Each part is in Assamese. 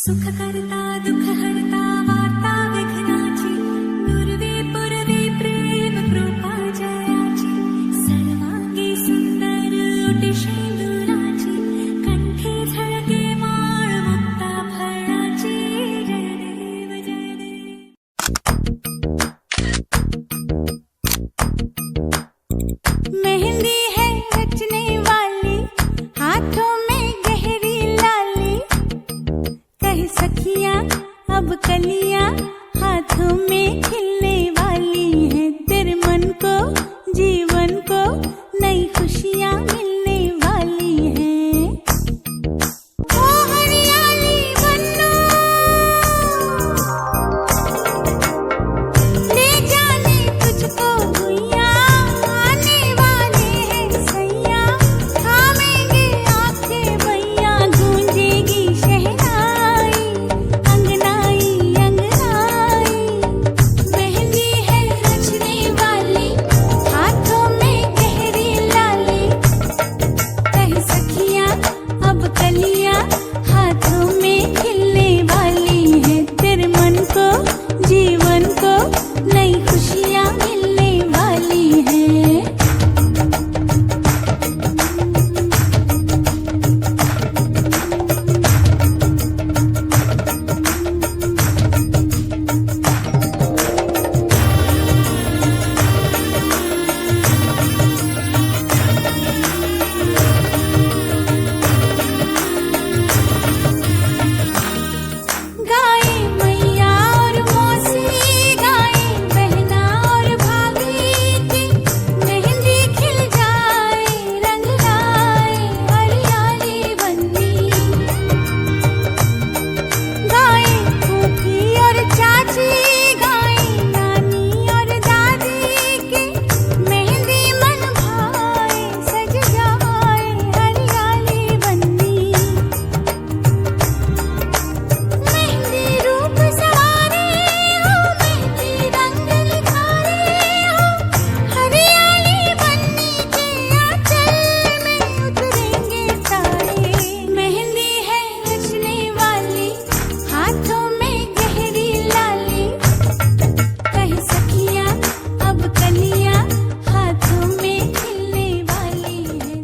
सुख करता दुख हरता वार्ता विघ्नाची नुरवे पुरवे प्रेम कृपा जयाची सर्वांगी सुंदर ओटी शेंदुराची कंठी झळके माळ मुक्ता फळाची जय देव जय देव। मेहंदी है रचने वाली हाथों में गहरी लाली कह सखियां अब कलियां हाथों में खिलने वाली हैं तेरे मन को जीवन को नई खुशियां मिलने वाली हैं। ओ हरियाली बन्नो ले जाने तुझको भुइयां आने वाले हैं सैया थामेंगे आंखें भैया गूंजेगी शहनाई अंगनाई अंगनाई। मेहंदी है रचने वाली हाथों में गहरी लाली कह सखियां अब कलियां हाथों में खिलने वाली हैं तेरे मन को जीवन को नई खुशियां मिलने वाली हैं। गाए मैया और मौसी गाए बहना और भाभी की मेहंदी खिल जाए रंग लाए हरियाली बन्नी। गाए फूफी और चाची गाए नानी और दादी की मेहंदी मन भाए सज जाए हरियाली बन्नी। मेहंदी रूप सवारे हो मेहंदी रंग निखारे हो हरियाली बन्नी के आंचल में उतरेंगे तारे। मेहंदी है रचने वाली हाथों में गहरी लाली कह सखियां अब कलियां हाथों में खिलने वाली हैं।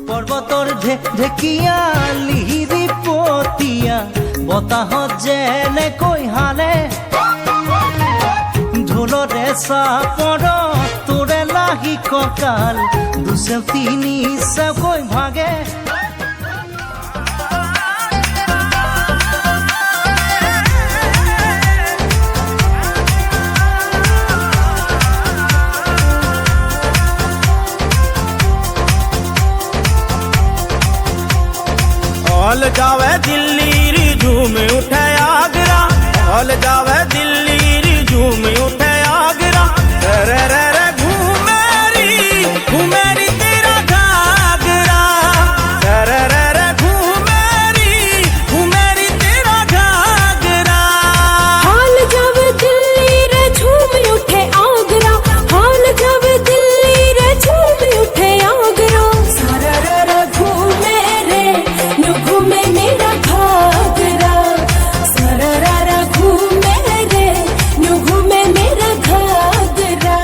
पर्वतर ढेकिया लिहिरी पतिया বতাহত যেনেকৈ হালে ঢোলৰে চাপৰ তোৰে লাগি কঁকাল দুচেও তিনি চেওকৈ ভাগে। हॉल जावे दिल्ली री झूम उठे आगरा हॉल जावे दिल्ली री झूम उठे आगरा रे रे रे घूमेरी तेरा घाघरा रे रे रे घूमेरी तेरा घाघरा। हाल जावे दिल्ली रे झूम उठे आगरा हाल जावे दिल्ली रे झूम उठे आगरा। सारा रे घूमे रे नु घूमे मेरा घाघरा सारा रा घूमे रे नु घूमे मेरा घाघरा।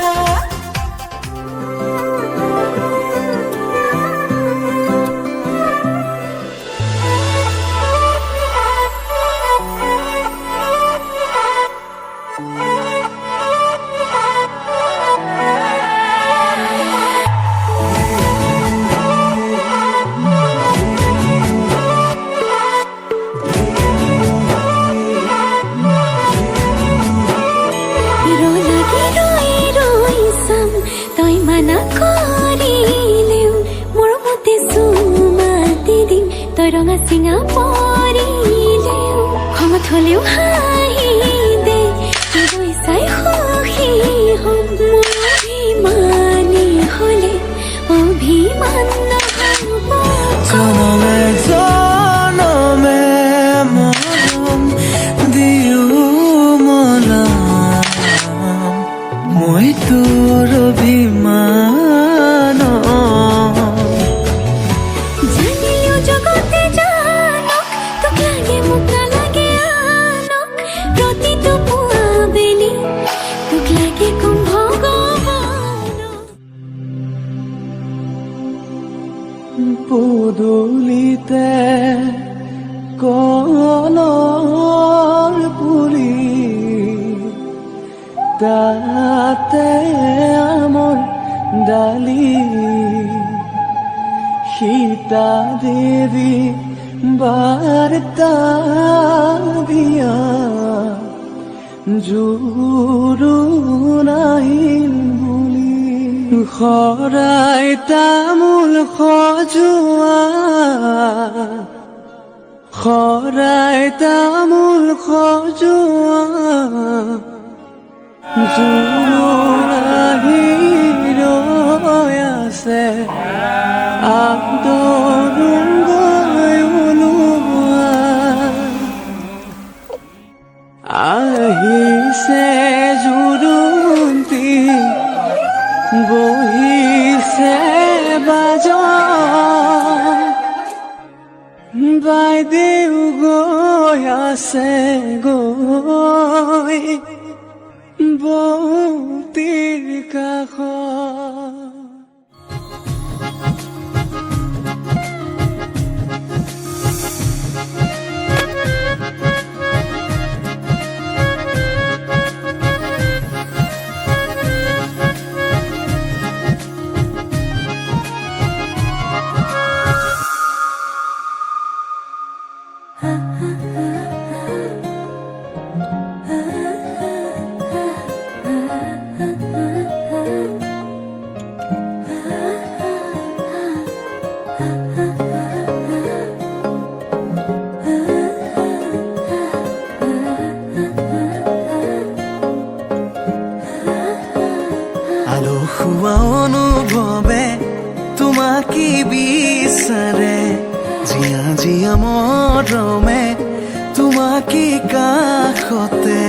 रोलागी रोई रोई सम तई माना करिलेउ मोर मते सुमाते दिम तई रंगा सिंगा परिलेउ खमत हलेउ हाही दे तई साई होही हम मोर अभिमानी हले अभिमान নহব। জনমে জনমে মৰম দিও মই তাতে আমৰ ডালি সীতা দেৱী বাৰ্তা দিয়া জোৰোণ আহিল বুলি শৰাই তামোল সজোৱা শৰাই তামোল সজোৱা জোৰোণ আহি ৰৈ আছে আদৰোণ গৈ ওলোৱা আহিছে জোৰোণটি বহিছে বাজন বাইদেউ গৈ আছে গৈ বৌতিৰ কাষত আলসুৱা অনুভৱে তোমাকে বিচাৰে জিয়া জিয়া মৰমে তোমাকে কাষতে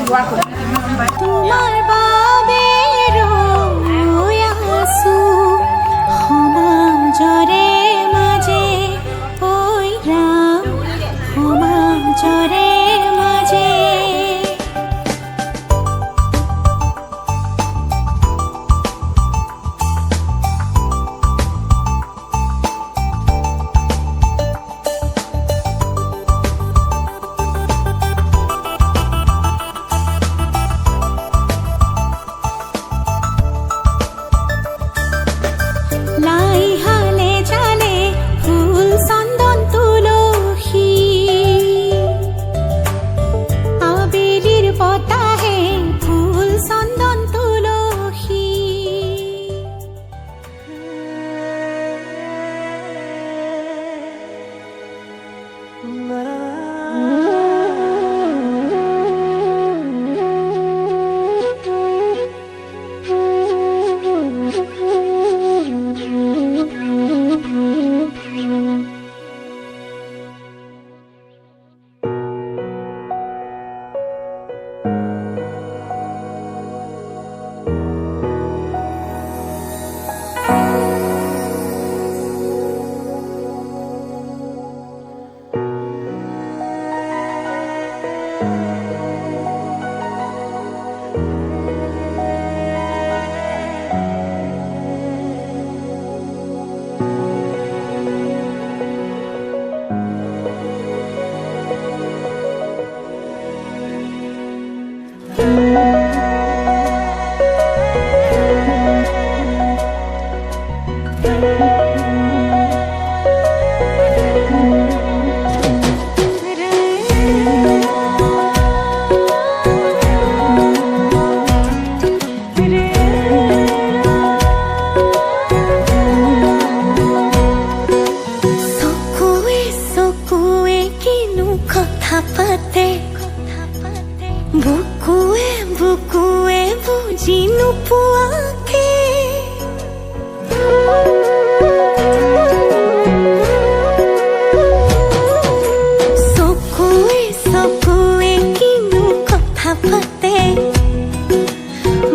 তোমাৰ বাবে ৰৈ আছো সমাজৰে মাজে ঐ ৰাম সমাজৰে মাজে লাই হালে জালে ফুল চন্দন তুলসী আবেলিৰ বতাহে ফুল চন্দন তুলসী চকুৱে কিনো কথা পাতে বুকুৱে বুকুৱে বুজি নোপোৱাকে চকুৱে চকুৱে কিনো কথা পাতে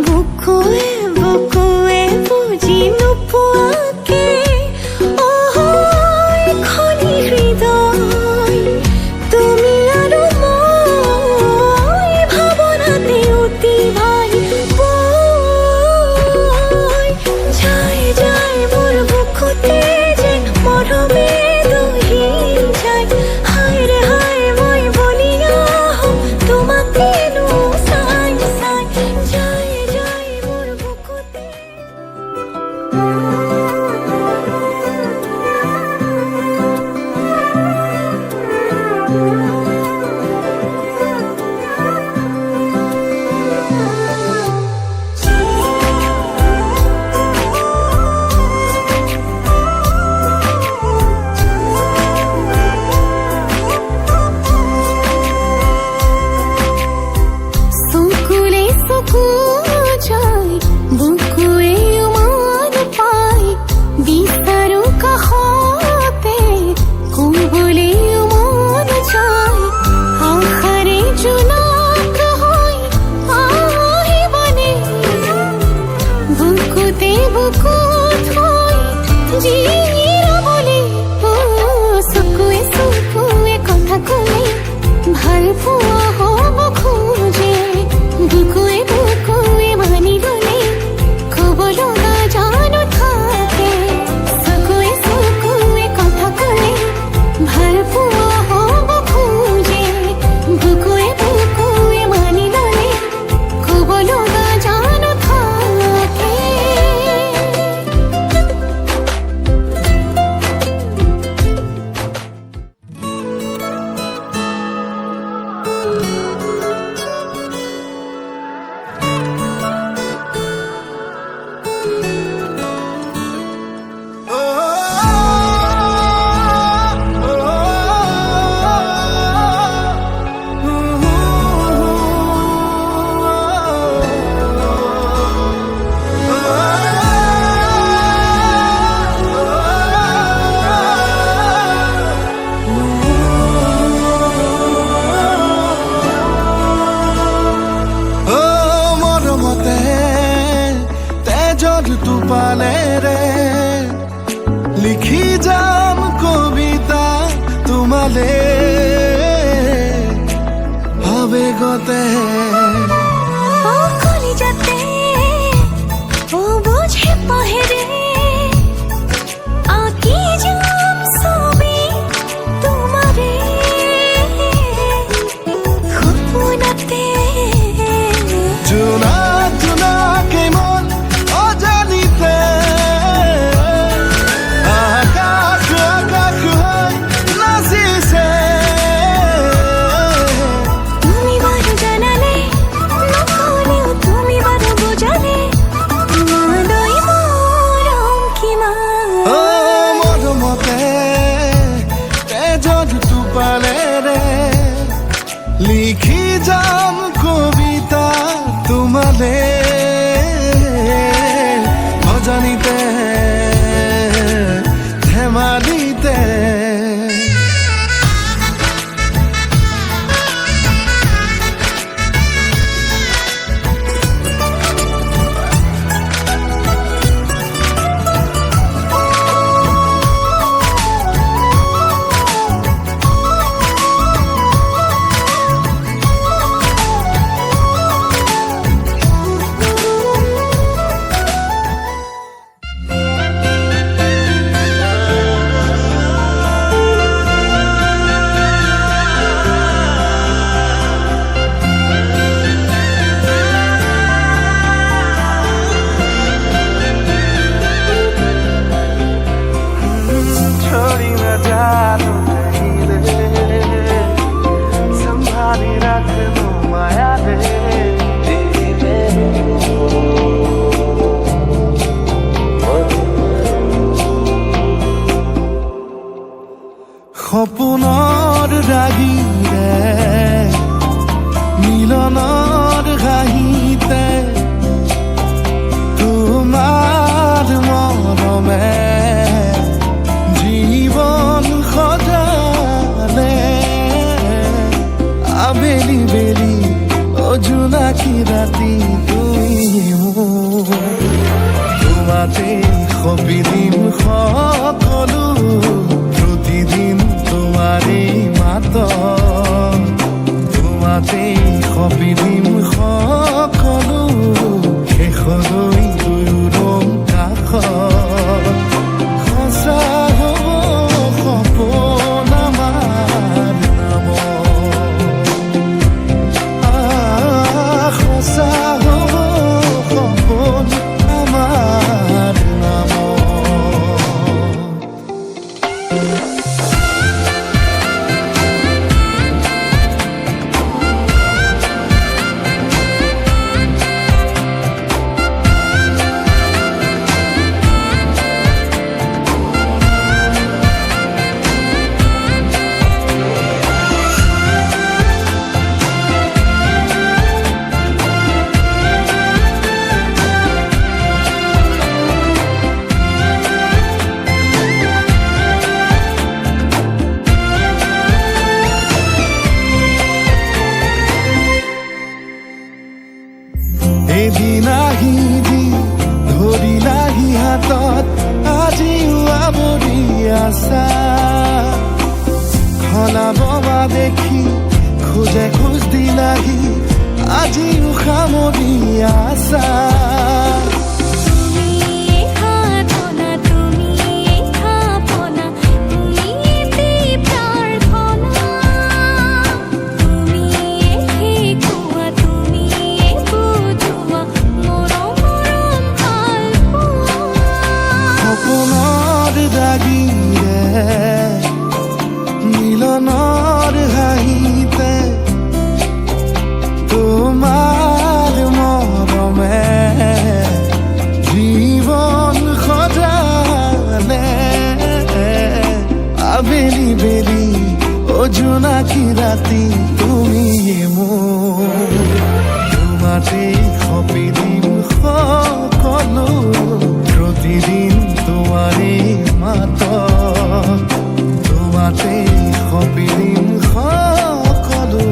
বুকুৱে বুকুৱে বুজি নোপোৱাকে খনি হৃদয় তুমি আৰু মই ভাৱনাতে অতি ভাই যায় যায় মোৰ বুকুতে যে মৰমে দহি যায় হায় ৰে হায় মই বলিয়া হম তোমাকেনো চাই চাই যায় যায় মোৰ বুকুতে চকুলে চকু যায় বুকুৱে উমান পায় বিচাৰো কাষতে ক'বলৈ মন যায় আশাৰে জোনাক হৈ আহিবনে বুকুতে বুকুত হৈ জিৰাবলে চকুৱে চকুৱে কথা ক'লে ভাল পোৱা হ'ব খোজে বুকুৱে বুকুৱে মানি ল'লে টোপালেৰে লিখি যাম কবিতা তোমালে আবেগতে ও কলিজাতে ও বুঝে পাহেরে আঁকি যাম ছবি তোমারে খুপুনাতে জোনা জোনাকে মন অজানিতে আকাশ আকাশ হয় নাচিছে তুমি বারো জানালে নকলেও তুমি বারো বোঝালে তোমারই মরম কিমান ও মৰমতে তেজত টোপালেৰে লিখি যাম কবিতা তোমালে অজানিতে ধেমালিতে छोड़ी न जानो नहीं रे संभाली रख लो माया रे সপোনৰ ৰাগিৰে মিলনৰ ঘাঁহিতে তোমাৰ মৰমে জীবন সজালে আবেলি বেলি অজোনাকি ৰাতি তুমি মোৰ তোমাতে সপিদিম সকলো প্ৰতিদিন তোমাৰেই মাত তোমাতে সপিদিম সকলো শেষলৈ দুয়োৰম কাষত সঁচা হ'ব সপোন আমাৰ নামত সঁচা হ'ব সপোন আমাৰ নামত এদিন আহি দি ধৰিলাহি হাতত আজিও আৱৰি আছা সলাব দেখি খোজে খোজ দিলাহি আজিও সামৰি আছা মিলনৰ হাঁহিতে তোমাৰ মৰমে জীবন সজালে আবেলি বেলি অজোনাকি ৰাতি তুমি মোৰ তোমাতে সপিদিম সকলো প্ৰতিদিন তোমাৰেই মাত তোমাতে সপিদিম সকলো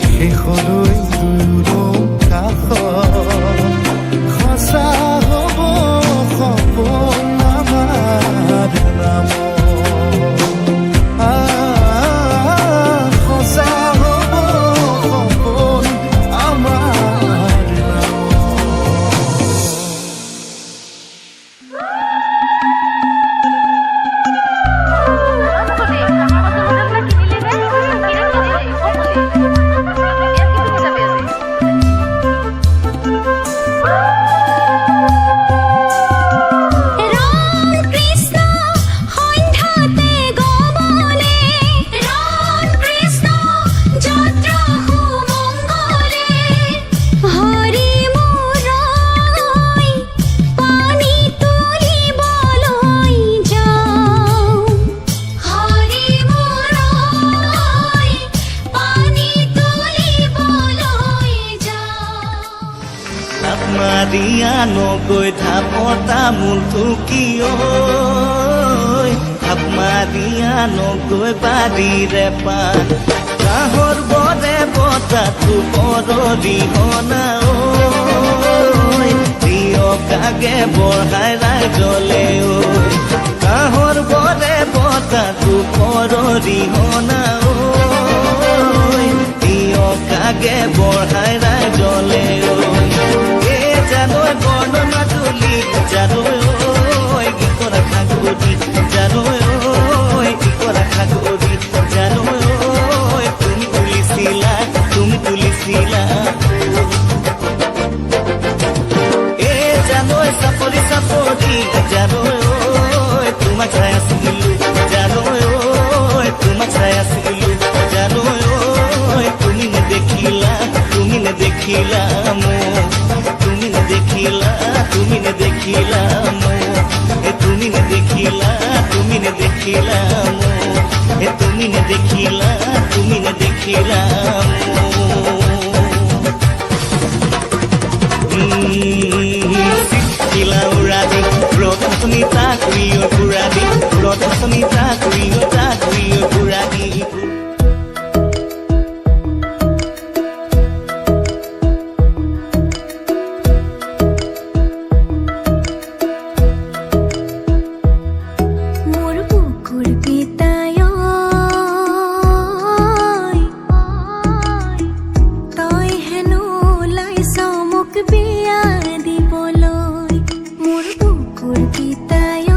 শেষলৈ দুয়োৰম কাষত সঁচা হ'ব জাপ মাৰিয়া নগৈ ঢাপতা মোৰ থুকিয় ঢাপ মাৰিয়া নগৈ বাৰীৰে পাণ কাঁহৰ বৰে বতাহটো পৰৰিহনা প্ৰিয় কাগে বঢ়াই ৰাইজলে কাঁহৰ বৰে বতাহটো পৰৰিহনা প্ৰিয় কাগে বঢ়াই ৰাইজলে জানৈ বৰ্ণনা তুলি জানৈ কি কৰা খাগৰি জানৈ কি কৰা খাগৰি জানৈ তুমি তুলিছিলা এ জানৈ চাপৰি চাপৰি জানৈ তোমাক চাই আছিলো জানৈ তোমাক চাই আছিলো জানৈ তুমি নেদেখিলা মোক তুমি নেদেখিলা মোক তুমি নেদেখিলা মোক তুমি নেদেখিলা শিলা উৰাদি ৰতন সুমিতা কুৰিয় ঘূৰাদি ৰতন সুমিতা কুৰিয় ঘূৰাদি মোৰ বুকুৰ পিতায় তই হেনো লাইছ মোক বিয়া দিবলৈ মোৰ বুকুৰ পিতায়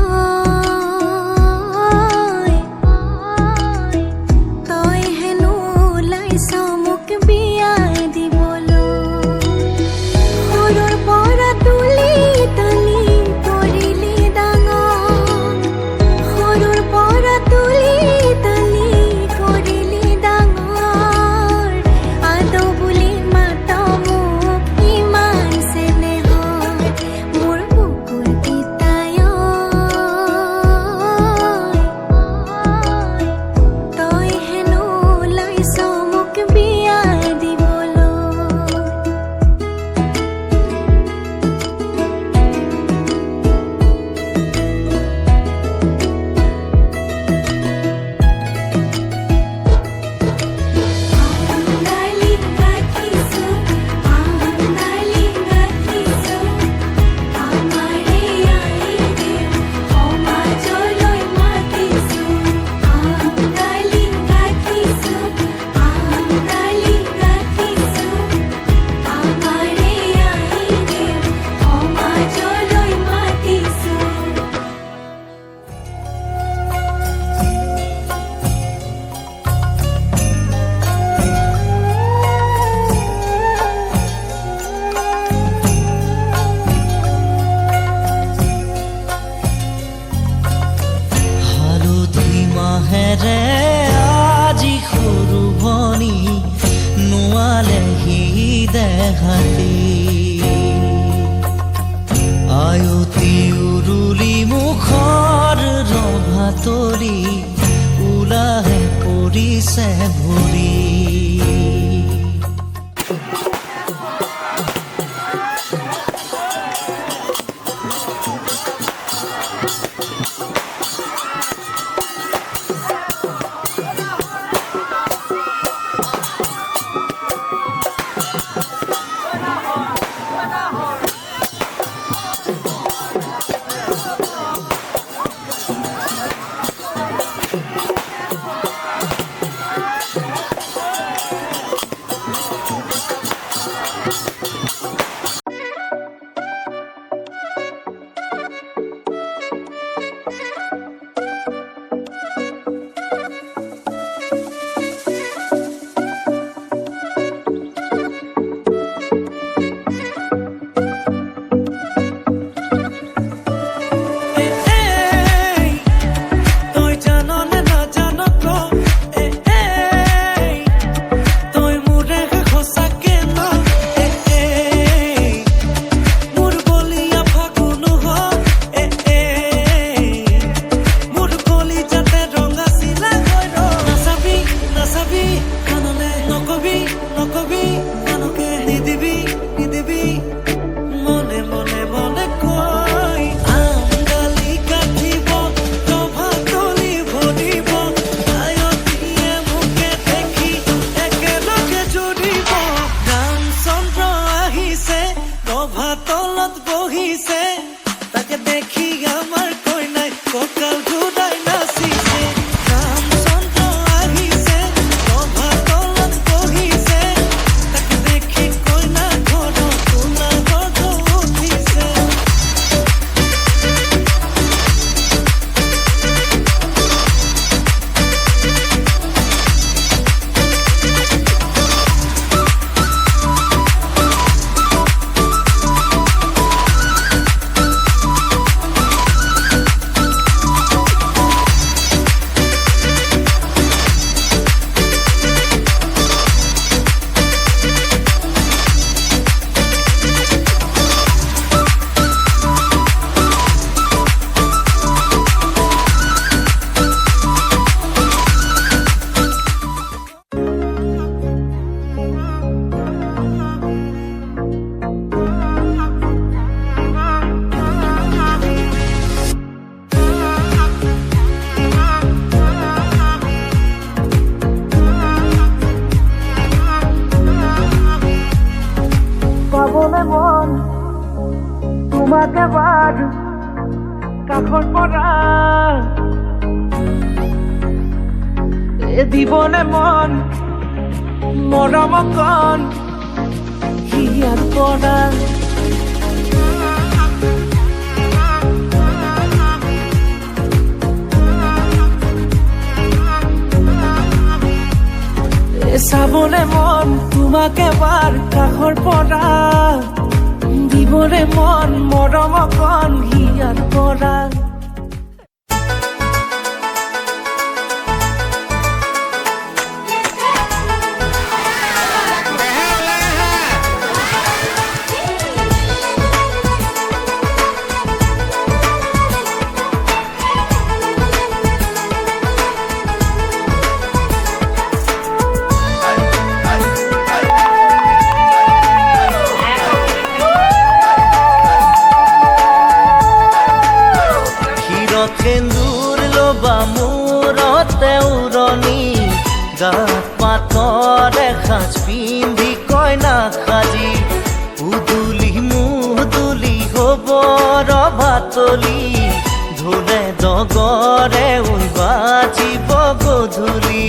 দিবনে মন তোমাক এবাৰ কাষৰ পৰা দিবনে মন মৰম অকণ হিয়াৰ পৰা চাবলে মন তোমাক এবাৰ কাষৰ পৰা দিবলে মন মৰম অকণ হিয়াৰ পৰা সেন্দুৰ লবা মূৰতে উৰণি গাত পাতৰ এসাঁজ পিন্ধি কইনা সাজি উদুলি মুদুলি হ'ব ৰভাতলি ঢোলে ডগৰে বাজিব গধূলি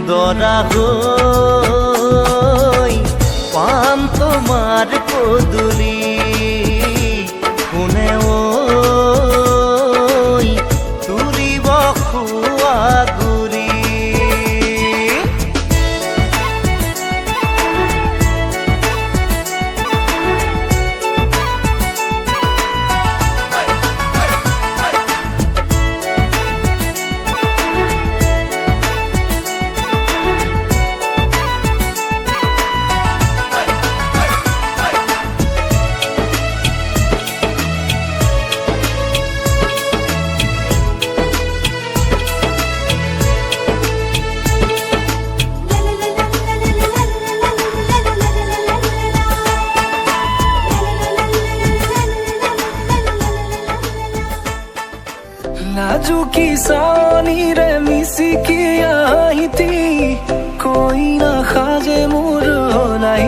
দৰা হৈ পাম তোমাৰ পদূলি কোনে নাজুকি চাৱনিৰে মিচিকি আহিতি কইনা সাজে মোৰ নাই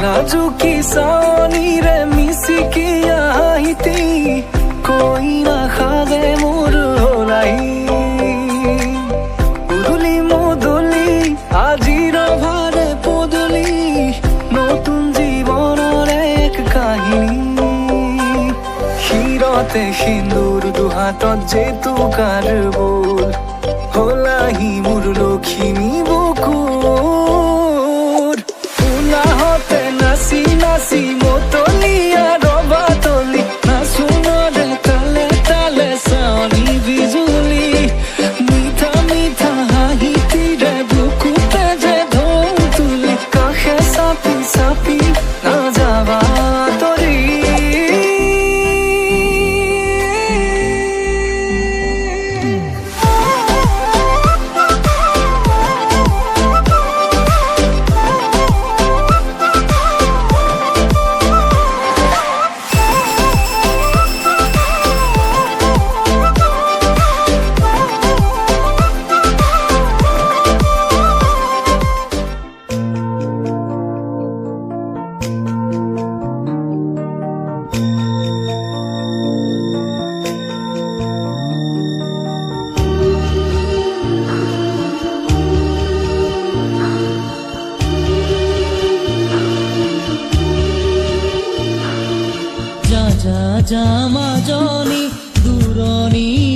নাজুকি চাৱনিৰে মিচিকি আহিতি কইনা সাজে মোৰ নাই আজিৰ ভাৰে পদূলি নতুন জীৱনৰ এক কাহিনী শিৰতে সিন্দুৰ দুহাতত জেতুকাৰ বোল হলাহি মোৰ লখিমী বুকুৰ উলাহতে নাচি নাচি মতলীয়া ৰবাতলি নাচোনৰে তালে তালে চাৱনি বিজুলি মিঠা মিঠা হাঁহিতিৰে চাপি নাযাবা তৰি মাজনী দূৰণি